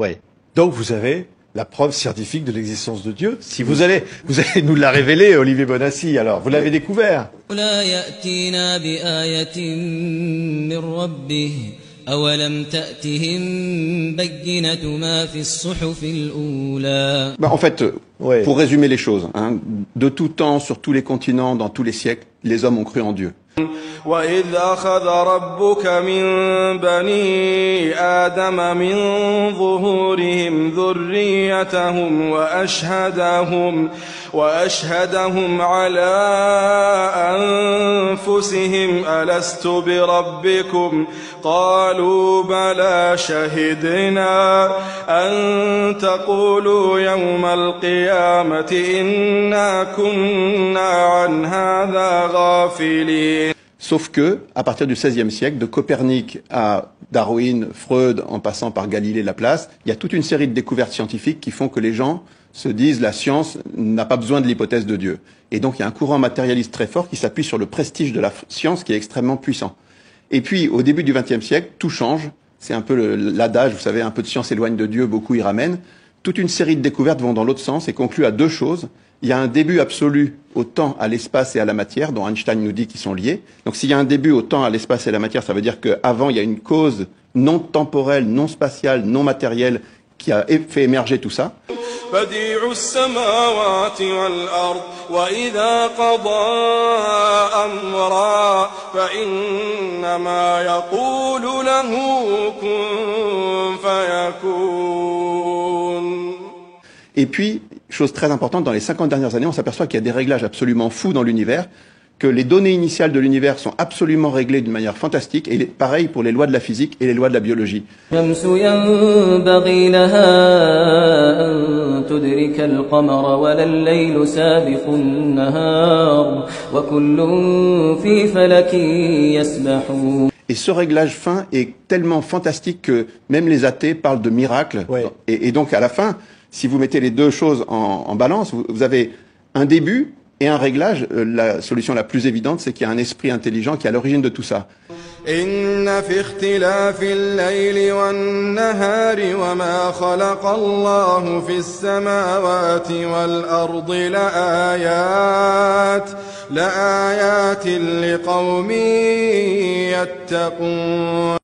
Ouais. Donc vous avez la preuve scientifique de l'existence de Dieu. Si vous allez nous la révéler, Olivier Bonassi. Alors, vous l'avez découvert. لا يأتينا بآية من ربه أولم تأتهم بينة ما في الصحف الأولى. En fait, Ouais. pour résumer les choses, hein, de tout temps, sur tous les continents, dans tous les siècles, les hommes ont cru en Dieu. وإذ أخذ ربك من بني آدم من ظهورهم ذريتهم وأشهدهم على أنفسهم ألست بربكم قالوا بلى شهدنا أن تقولوا يوم القيامة إنا كنا عن هذا غافلين. Sauf que, à partir du XVIe siècle, de Copernic à Darwin, Freud, en passant par Galilée, Laplace, il y a toute une série de découvertes scientifiques qui font que les gens se disent la science n'a pas besoin de l'hypothèse de Dieu. Et donc il y a un courant matérialiste très fort qui s'appuie sur le prestige de la science qui est extrêmement puissant. Et puis, au début du XXe siècle, tout change. C'est un peu l'adage, vous savez, un peu de science éloigne de Dieu, beaucoup y ramènent. Toute une série de découvertes vont dans l'autre sens et concluent à deux choses. Il y a un début absolu au temps, à l'espace et à la matière, dont Einstein nous dit qu'ils sont liés. Donc s'il y a un début au temps, à l'espace et à la matière, ça veut dire qu'avant, il y a une cause non temporelle, non spatiale, non matérielle qui a fait émerger tout ça. بديع السماوات والأرض وإذا قضى أمرا فإنما يقول له كن فيكون. Et puis, chose très importante, dans les 50 dernières années, on s'aperçoit qu'il y a des réglages absolument fous dans l'univers, que les données initiales de l'univers sont absolument réglées d'une manière fantastique, et pareil pour les lois de la physique et les lois de la biologie. الشمس ينبغي لها أن تدرك القمر ولا الليل سابق النهار وكل في فلك يسبحون. Et ce réglage fin est tellement fantastique que même les athées parlent de miracle. Ouais. Et donc, à la fin, si vous mettez les deux choses en balance, vous avez un début et un réglage. La solution la plus évidente, c'est qu'il y a un esprit intelligent qui est à l'origine de tout ça. إن في اختلاف الليل والنهار وما خلق الله في السماوات والأرض لآيات لقوم يتقون.